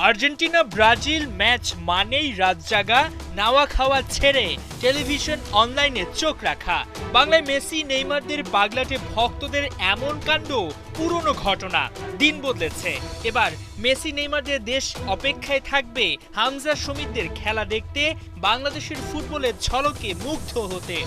Argentina Brazil match মানেই রাত জাগা, নাওয়া খাওয়া ছেড়ে টেলিভিশন অনলাইনে চোখ রাখা। বাংলায় মেসি নেইমারদের পাগলাটে ভক্তদের এমন কাণ্ড পুরনো ঘটনা, দিন বদলেছে। এবার মেসি নেইমারদের দেশ অপেক্ষায় থাকবে হামজা সমিতদের খেলা দেখতে, বাংলাদেশের ফুটবলের ঝলকে মুগ্ধ হতে।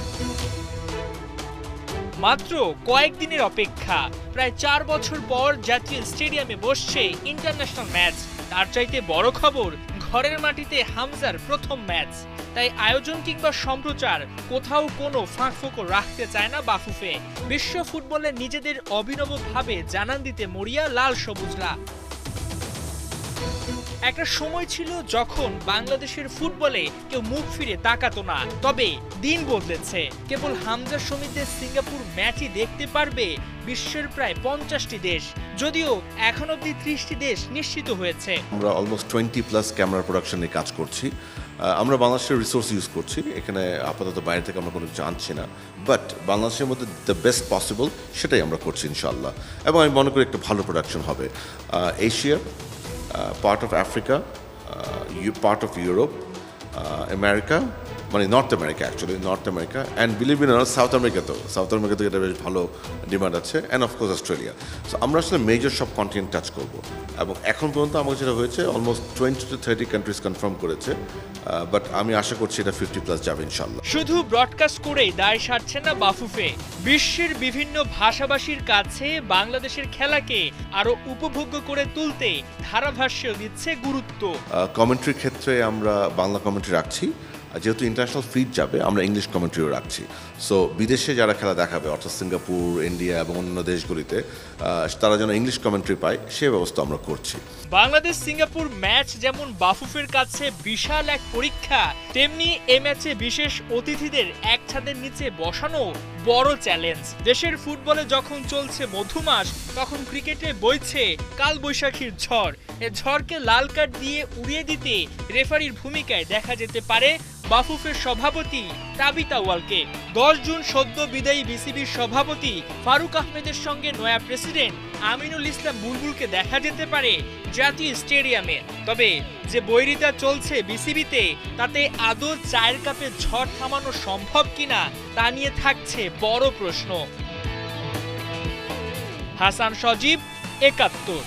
মাত্র কয়েকদিনের অপেক্ষা, প্রায় 4 বছর পর জাতীয় স্টেডিয়ামে বসছে ইন্টারন্যাশনাল ম্যাচ। তার চাইতে বড় খবর, ঘরের মাটিতে হামজার প্রথম ম্যাচ। তাই আয়োজন কিংবা সম্প্রচার কোথাও কোনো ফাঁকফোকর রাখতে চায় না বাফুফে। বিশ্ব ফুটবলে নিজেদের অভিনবভাবে জানান দিতে মরিয়া লাল সবুজরা। একটা সময় ছিল যখন বাংলাদেশের ফুটবলে কেউ মুখ ফিরে তাকাতো না, তবে দিন বদলেছে। কেবল হামজা সমিতদের সিঙ্গাপুর ম্যাচই দেখতে পারবে বিশ্বের প্রায় 50টি দেশ, যদিও এখন অবধি 30টি দেশ নিশ্চিত হয়েছে। আমরা অলমোস্ট 20+ ক্যামেরা প্রোডাকশন নিয়ে কাজ করছি। আমরা বাংলাদেশের রিসোর্স ইউজ করছি, এখানে আপাতত বাইরে থেকে আমরা কোনো কিছু আনছি না, বাট বাংলাদেশের মধ্যে দ্য বেস্ট পসিবল সেটাই আমরা করছি ইনশাআল্লাহ। এবং আমি মনে করি একটা ভালো প্রোডাকশন হবে। Asia, part of Africa, part of Europe, America, মানে north America, actually north America, and believe in south আমেরিকাতে এটা বেশ ভালো ডিমান্ড আছে, অ্যান্ড অফকোর্স অস্ট্রেলিয়া। সো আমরা আসলে মেজর সব কন্টিনেন্ট টাচ করবো। এবং এখন পর্যন্ত আমার যেটা হয়েছে অলমোস্ট 20 to 30 কান্ট্রিজ কনফার্ম করেছে, বাট আমি আশা করছি এটা 50+ যাবে ইনশাল্লাহ। শুধু ব্রডকাস্ট করেই দায় সারছে না বাফুফে, বিশ্বের বিভিন্ন ভাষাভাষীর কাছে বাংলাদেশের খেলাকে আরো উপভোগ্য করে তুলতে ধারাভাষ্য দিচ্ছে গুরুত্ব। কমেন্ট্রির ক্ষেত্রে আমরা বাংলা কমেন্ট্রি রাখছি, যেহেতু ইন্টারন্যাশনাল ফিড যাবে আমরা ইংলিশ কমেন্ট্রিও রাখছি। সো বিদেশে যারা খেলা দেখাবে, অর্থাৎ সিঙ্গাপুর, ইন্ডিয়া এবং অন্যান্য দেশগুলিতে, তারা যেন ইংলিশ কমেন্ট্রি পায় সে ব্যবস্থা আমরা করছি। বাংলাদেশ সিঙ্গাপুর ম্যাচ যেমন বাফুফের কাছে বিশাল এক পরীক্ষা, তেমনি এ ম্যাচে বিশেষ অতিথিদের এক ছাদের নিচে বসানো বড় চ্যালেঞ্জ। দেশের ফুটবলে যখন চলছে মধুমাস, তখন ক্রিকেটে বইছে কালবৈশাখীর ঝড়। এ ঝড়কে লাল কার্ড দিয়ে উড়িয়ে দিতে রেফারির ভূমিকায় দেখা যেতে পারে বাফুফের সভাপতি তাবিত আউয়ালকে। 10 জুন সদ্য বিদায়ী বিসিবির সভাপতি ফারুক আহমেদের সঙ্গে নয়া প্রেসিডেন্ট আমিনুল ইসলাম বুলবুলকে দেখা যেতে পারে জাতীয় স্টেডিয়ামে। তবে যে বৈরিতা চলছে বিসিবিতে, তাতে আদৌ চায়ের কাপে ঝড় থামানো সম্ভব কিনা তা নিয়ে থাকছে বড় প্রশ্ন। হাসান সজীব, 71।